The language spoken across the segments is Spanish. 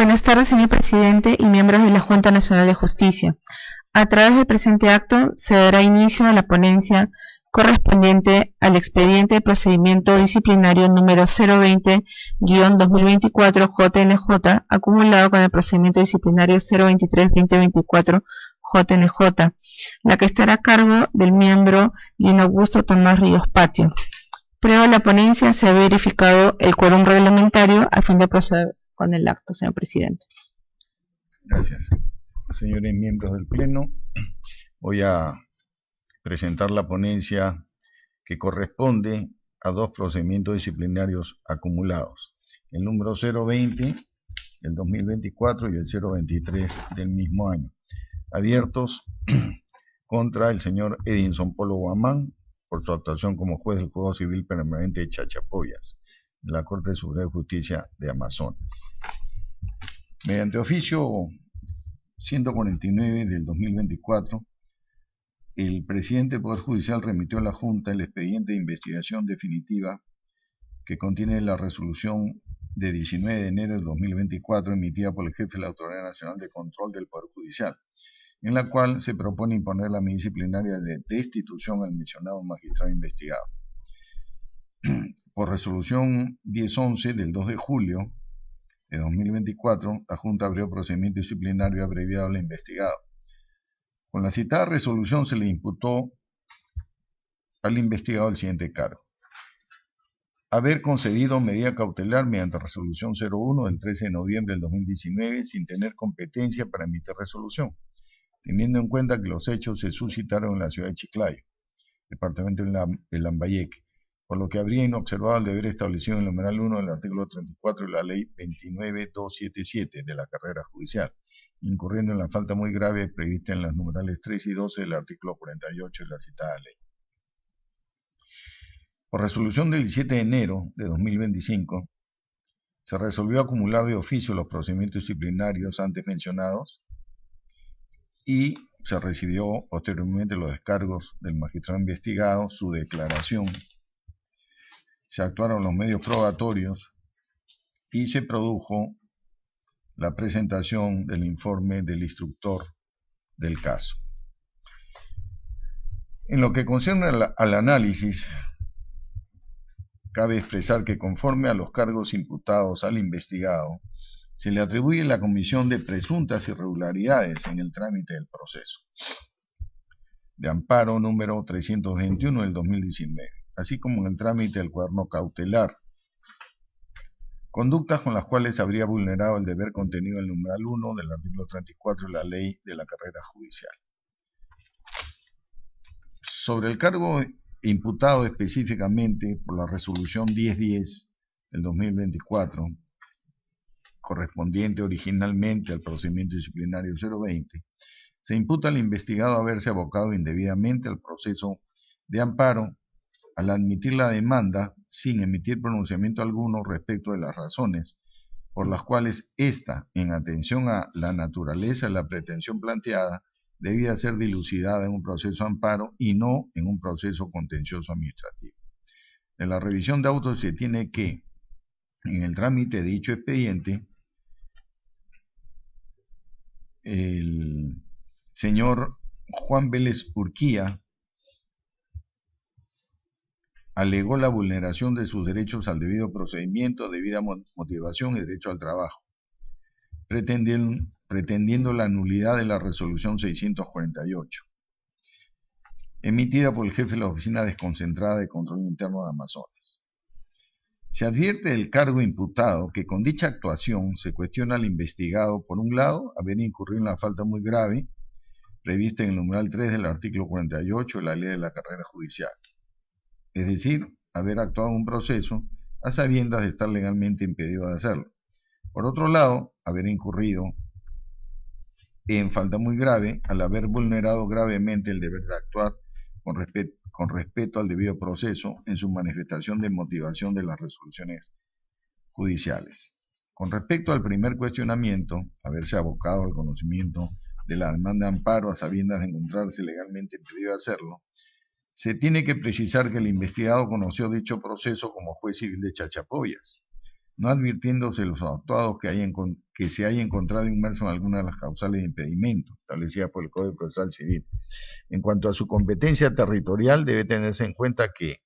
Buenas tardes, señor presidente y miembros de la Junta Nacional de Justicia. A través del presente acto se dará inicio a la ponencia correspondiente al expediente de procedimiento disciplinario número 020-2024 JNJ, acumulado con el procedimiento disciplinario 023-2024 JNJ, la que estará a cargo del miembro Gino Augusto Tomás Ríos Patio. Previo a la ponencia se ha verificado el quórum reglamentario a fin de proceder con el acto, señor presidente. Gracias. Señores miembros del Pleno, voy a presentar la ponencia que corresponde a dos procedimientos disciplinarios acumulados. El número 020 del 2024 y el 023 del mismo año, abiertos contra el señor Edinson Polo Guamán por su actuación como juez del Juego Civil Permanente de Chachapoyas, de la Corte Suprema de Justicia de Amazonas. Mediante oficio 149 del 2024, el presidente del Poder Judicial remitió a la Junta el expediente de investigación definitiva que contiene la resolución de 19 de enero de 2024 emitida por el jefe de la Autoridad Nacional de Control del Poder Judicial, en la cual se propone imponer la medida disciplinaria de destitución al mencionado magistrado investigado. Por resolución 1011 del 2 de julio de 2024, la Junta abrió procedimiento disciplinario abreviado al investigado. Con la citada resolución se le imputó al investigado el siguiente cargo: haber concedido medida cautelar mediante resolución 01 del 13 de noviembre del 2019 sin tener competencia para emitir resolución, teniendo en cuenta que los hechos se suscitaron en la ciudad de Chiclayo, departamento de Lambayeque, por lo que habría inobservado el deber establecido en el numeral 1 del artículo 34 de la ley 29277 de la carrera judicial, incurriendo en la falta muy grave prevista en los numerales 3 y 12 del artículo 48 de la citada ley. Por resolución del 17 de enero de 2025, se resolvió acumular de oficio los procedimientos disciplinarios antes mencionados y se recibió posteriormente los descargos del magistrado investigado, su declaración, se actuaron los medios probatorios y se produjo la presentación del informe del instructor del caso. En lo que concierne al análisis, cabe expresar que conforme a los cargos imputados al investigado, se le atribuye la comisión de presuntas irregularidades en el trámite del proceso de amparo número 321 del 2019, así como en el trámite del cuaderno cautelar, conductas con las cuales se habría vulnerado el deber contenido en el numeral 1 del artículo 34 de la ley de la carrera judicial. Sobre el cargo imputado específicamente por la resolución 1010 del 2024, correspondiente originalmente al procedimiento disciplinario 020, se imputa al investigado haberse abocado indebidamente al proceso de amparo al admitir la demanda sin emitir pronunciamiento alguno respecto de las razones por las cuales ésta, en atención a la naturaleza de la pretensión planteada, debía ser dilucidada en un proceso de amparo y no en un proceso contencioso administrativo. En la revisión de autos se tiene que, en el trámite de dicho expediente, el señor Juan Vélez Urquía alegó la vulneración de sus derechos al debido procedimiento, debida motivación y derecho al trabajo, pretendiendo la nulidad de la resolución 648, emitida por el jefe de la Oficina Desconcentrada de Control Interno de Amazonas. Se advierte del cargo imputado que con dicha actuación se cuestiona al investigado, por un lado, haber incurrido en la falta muy grave prevista en el numeral 3 del artículo 48 de la ley de la carrera judicial, es decir, haber actuado en un proceso a sabiendas de estar legalmente impedido de hacerlo. Por otro lado, haber incurrido en falta muy grave al haber vulnerado gravemente el deber de actuar con respeto al debido proceso en su manifestación de motivación de las resoluciones judiciales. Con respecto al primer cuestionamiento, haberse abocado al conocimiento de la demanda de amparo a sabiendas de encontrarse legalmente impedido de hacerlo, se tiene que precisar que el investigado conoció dicho proceso como juez civil de Chachapoyas, no advirtiéndose los actuados que se haya encontrado inmerso en alguna de las causales de impedimento establecidas por el Código Procesal Civil. En cuanto a su competencia territorial, debe tenerse en cuenta que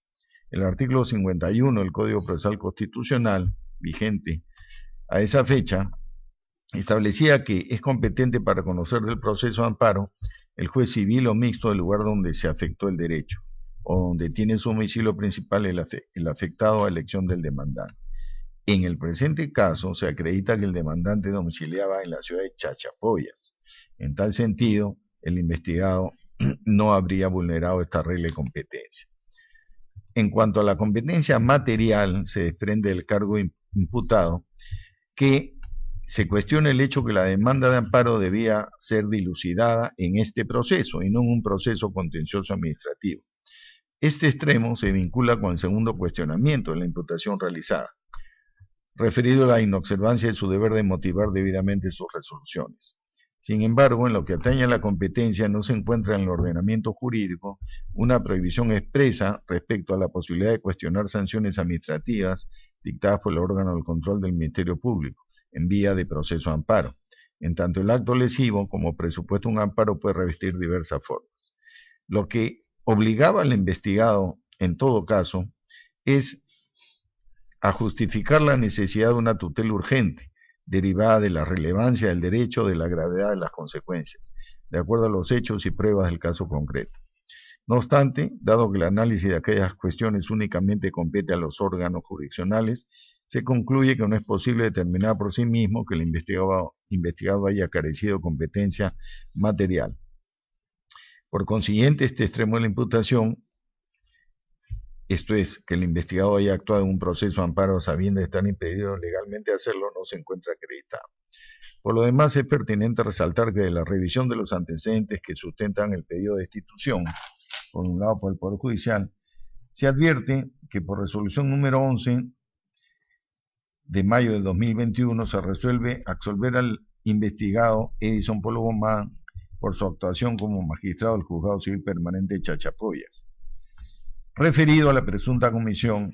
el artículo 51 del Código Procesal Constitucional, vigente a esa fecha, establecía que es competente para conocer del proceso de amparo el juez civil o mixto del lugar donde se afectó el derecho, o donde tiene su domicilio principal el afectado a elección del demandante. En el presente caso, se acredita que el demandante domiciliaba en la ciudad de Chachapoyas. En tal sentido, el investigado no habría vulnerado esta regla de competencia. En cuanto a la competencia material, se desprende del cargo imputado que se cuestiona el hecho que la demanda de amparo debía ser dilucidada en este proceso y no en un proceso contencioso administrativo. Este extremo se vincula con el segundo cuestionamiento de la imputación realizada, referido a la inobservancia de su deber de motivar debidamente sus resoluciones. Sin embargo, en lo que atañe a la competencia, no se encuentra en el ordenamiento jurídico una prohibición expresa respecto a la posibilidad de cuestionar sanciones administrativas dictadas por el órgano de control del Ministerio Público, en vía de proceso de amparo. En tanto, el acto lesivo, como presupuesto un amparo, puede revestir diversas formas. Lo que obligaba al investigado, en todo caso, es a justificar la necesidad de una tutela urgente, derivada de la relevancia del derecho o de la gravedad de las consecuencias, de acuerdo a los hechos y pruebas del caso concreto. No obstante, dado que el análisis de aquellas cuestiones únicamente compete a los órganos jurisdiccionales, se concluye que no es posible determinar por sí mismo que el investigado haya carecido de competencia material. Por consiguiente, este extremo de la imputación, esto es, que el investigado haya actuado en un proceso de amparo sabiendo estar impedido legalmente de hacerlo, no se encuentra acreditado. Por lo demás, es pertinente resaltar que de la revisión de los antecedentes que sustentan el pedido de destitución, formulado por el Poder Judicial, se advierte que por resolución número 11 de mayo del 2021 se resuelve absolver al investigado Edison Polo Gomán por su actuación como magistrado del Juzgado Civil Permanente de Chachapoyas, referido a la presunta comisión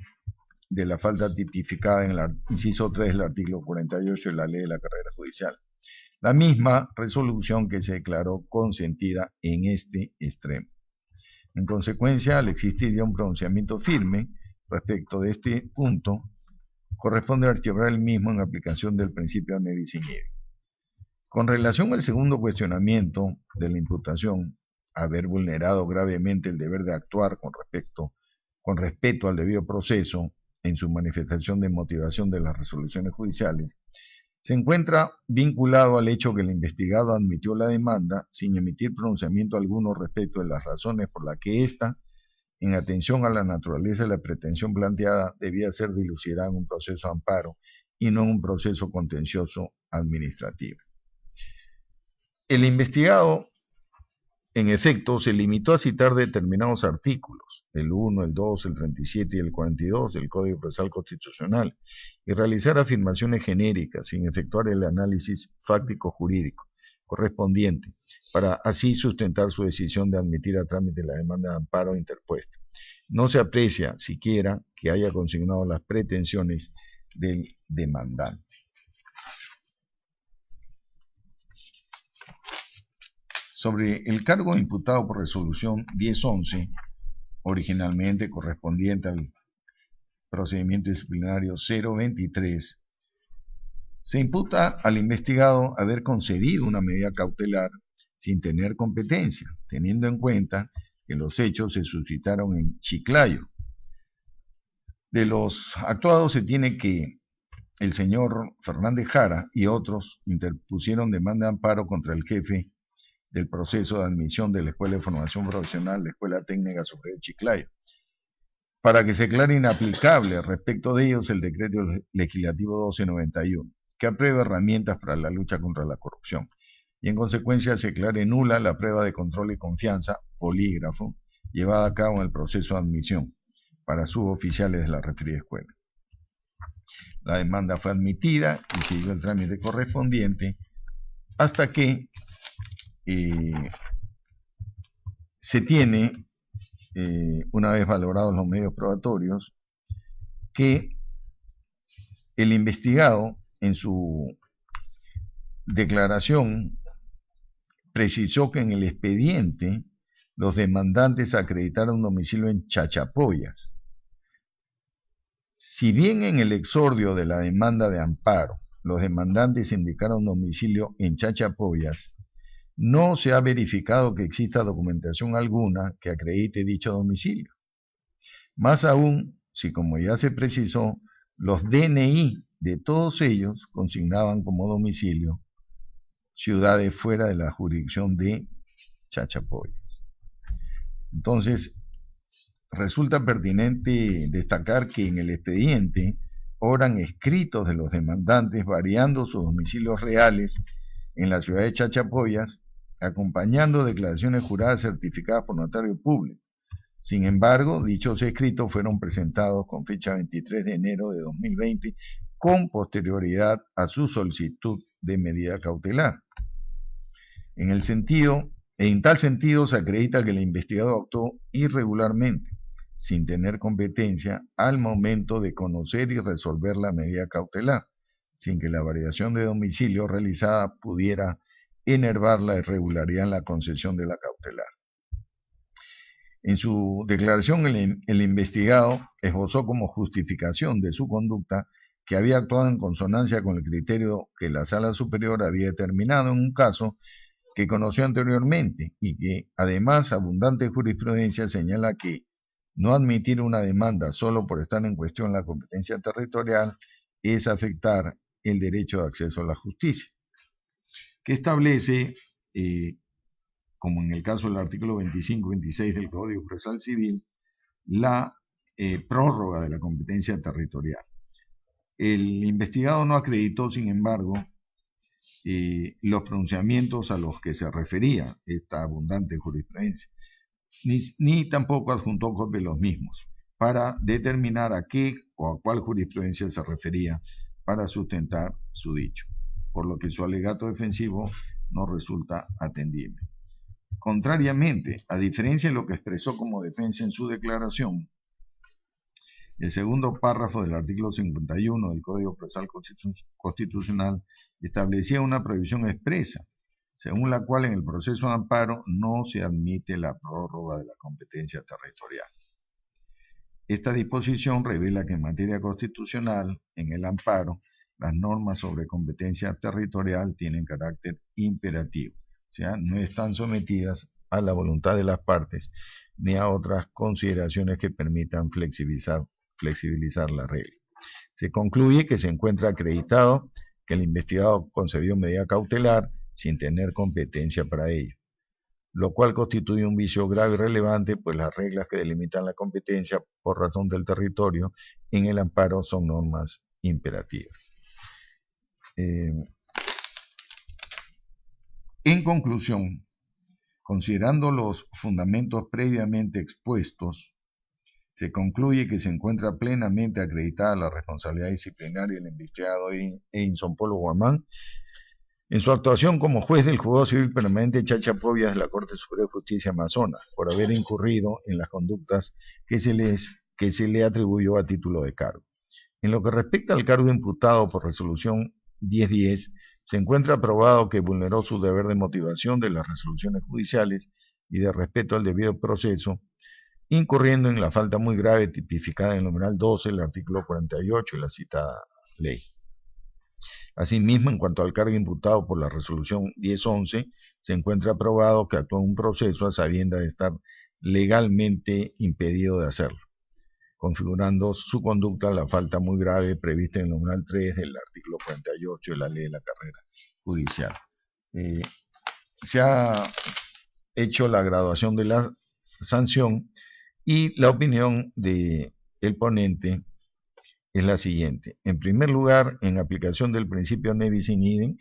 de la falta tipificada en el inciso 3 del artículo 48 de la Ley de la Carrera Judicial. La misma resolución que se declaró consentida en este extremo. En consecuencia, al existir ya un pronunciamiento firme respecto de este punto, corresponde archivar el mismo en aplicación del principio de ne bis in idem. Con relación al segundo cuestionamiento de la imputación, haber vulnerado gravemente el deber de actuar con respeto al debido proceso en su manifestación de motivación de las resoluciones judiciales, se encuentra vinculado al hecho que el investigado admitió la demanda sin emitir pronunciamiento alguno respecto de las razones por las que ésta, en atención a la naturaleza de la pretensión planteada, debía ser dilucidada en un proceso de amparo y no en un proceso contencioso administrativo. El investigado, en efecto, se limitó a citar determinados artículos, el 1, el 2, el 37 y el 42 del Código Procesal Constitucional, y realizar afirmaciones genéricas sin efectuar el análisis fáctico-jurídico correspondiente, para así sustentar su decisión de admitir a trámite la demanda de amparo interpuesta. No se aprecia siquiera que haya consignado las pretensiones del demandante. Sobre el cargo imputado por resolución 1011, originalmente correspondiente al procedimiento disciplinario 023, se imputa al investigado haber concedido una medida cautelar sin tener competencia, teniendo en cuenta que los hechos se suscitaron en Chiclayo. De los actuados se tiene que el señor Fernández Jara y otros interpusieron demanda de amparo contra el jefe del proceso de admisión de la Escuela de Formación Profesional, la Escuela Técnica Superior Chiclayo, para que se declare inaplicable respecto de ellos el decreto legislativo 1291, que aprueba herramientas para la lucha contra la corrupción, y en consecuencia se declare nula la prueba de control y confianza, polígrafo, llevada a cabo en el proceso de admisión para suboficiales de la referida escuela. La demanda fue admitida y siguió el trámite correspondiente hasta que se tiene, una vez valorados los medios probatorios, que El investigado, en su declaración, precisó que en el expediente los demandantes acreditaron domicilio en Chachapoyas. Si bien en el exordio de la demanda de amparo los demandantes indicaron domicilio en Chachapoyas, no se ha verificado que exista documentación alguna que acredite dicho domicilio. Más aún, si como ya se precisó, los DNI de todos ellos consignaban como domicilio ciudades fuera de la jurisdicción de Chachapoyas. Entonces, resulta pertinente destacar que en el expediente obran escritos de los demandantes variando sus domicilios reales en la ciudad de Chachapoyas, acompañando declaraciones juradas certificadas por notario público. Sin embargo, dichos escritos fueron presentados con fecha 23 de enero de 2020 con posterioridad a su solicitud de medida cautelar. En tal sentido, se acredita que el investigado actuó irregularmente, sin tener competencia al momento de conocer y resolver la medida cautelar, sin que la variación de domicilio realizada pudiera enervar la irregularidad en la concesión de la cautelar. En su declaración, el investigado esbozó como justificación de su conducta que había actuado en consonancia con el criterio que la Sala Superior había determinado en un caso que conoció anteriormente y que además abundante jurisprudencia señala que no admitir una demanda solo por estar en cuestión la competencia territorial es afectar el derecho de acceso a la justicia, que establece, como en el caso del artículo 25-26 del Código Procesal Civil, la prórroga de la competencia territorial. El investigado no acreditó, sin embargo, los pronunciamientos a los que se refería esta abundante jurisprudencia, ni tampoco adjuntó copia de los mismos para determinar a qué o a cuál jurisprudencia se refería para sustentar su dicho, por lo que su alegato defensivo no resulta atendible. Contrariamente, a diferencia de lo que expresó como defensa en su declaración, el segundo párrafo del artículo 51 del Código Procesal Constitucional establecía una prohibición expresa, según la cual en el proceso de amparo no se admite la prórroga de la competencia territorial. Esta disposición revela que en materia constitucional, en el amparo, las normas sobre competencia territorial tienen carácter imperativo, o sea, no están sometidas a la voluntad de las partes ni a otras consideraciones que permitan flexibilizar la regla. Se concluye que se encuentra acreditado que el investigado concedió medida cautelar sin tener competencia para ello, lo cual constituye un vicio grave y relevante, pues las reglas que delimitan la competencia por razón del territorio en el amparo son normas imperativas. En conclusión, considerando los fundamentos previamente expuestos, se concluye que se encuentra plenamente acreditada la responsabilidad disciplinaria del investigado Edinson Polo Guamán en su actuación como juez del Juzgado Civil Permanente Chachapoyas de la Corte Superior de Justicia Amazonas, por haber incurrido en las conductas que se le atribuyó a título de cargo. En lo que respecta al cargo imputado por resolución 1010, se encuentra probado que vulneró su deber de motivación de las resoluciones judiciales y de respeto al debido proceso, incurriendo en la falta muy grave tipificada en el numeral 12 del artículo 48 de la citada ley. Asimismo, en cuanto al cargo imputado por la resolución 1011, se encuentra probado que actuó en un proceso a sabiendas de estar legalmente impedido de hacerlo, configurando su conducta la falta muy grave prevista en el numeral 3 del artículo 48 de la ley de la carrera judicial. Se ha hecho la graduación de la sanción y la opinión del ponente es la siguiente. En primer lugar, en aplicación del principio ne bis in idem,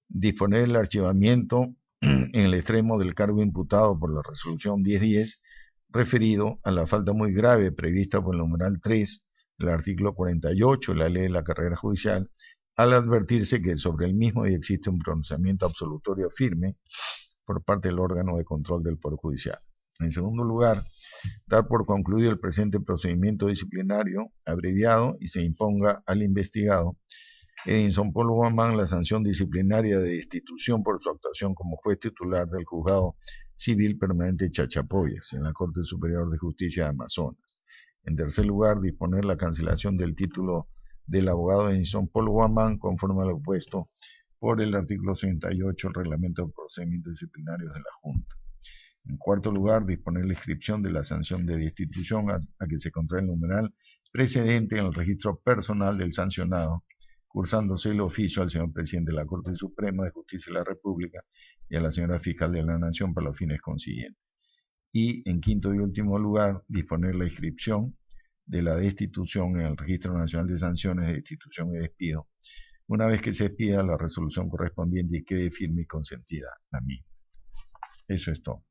disponer el archivamiento en el extremo del cargo imputado por la resolución 1010 referido a la falta muy grave prevista por el numeral 3 del artículo 48 de la ley de la carrera judicial, al advertirse que sobre el mismo ya existe un pronunciamiento absolutorio firme por parte del órgano de control del Poder Judicial. En segundo lugar, dar por concluido el presente procedimiento disciplinario abreviado y se imponga al investigado Edinson Polo Guamán la sanción disciplinaria de destitución por su actuación como juez titular del Juzgado Civil Permanente Chachapoyas en la Corte Superior de Justicia de Amazonas. En tercer lugar, disponer la cancelación del título del abogado Edinson Polo Guamán conforme a lo puesto por el artículo 68 del Reglamento de Procedimientos Disciplinarios de la Junta. En cuarto lugar, disponer la inscripción de la sanción de destitución a que se contrae el numeral precedente en el registro personal del sancionado, cursándose el oficio al señor presidente de la Corte Suprema de Justicia de la República y a la señora fiscal de la Nación para los fines consiguientes. Y, en quinto y último lugar, disponer la inscripción de la destitución en el Registro Nacional de Sanciones de Destitución y Despido, una vez que se expida la resolución correspondiente y quede firme y consentida a mí. Eso es todo.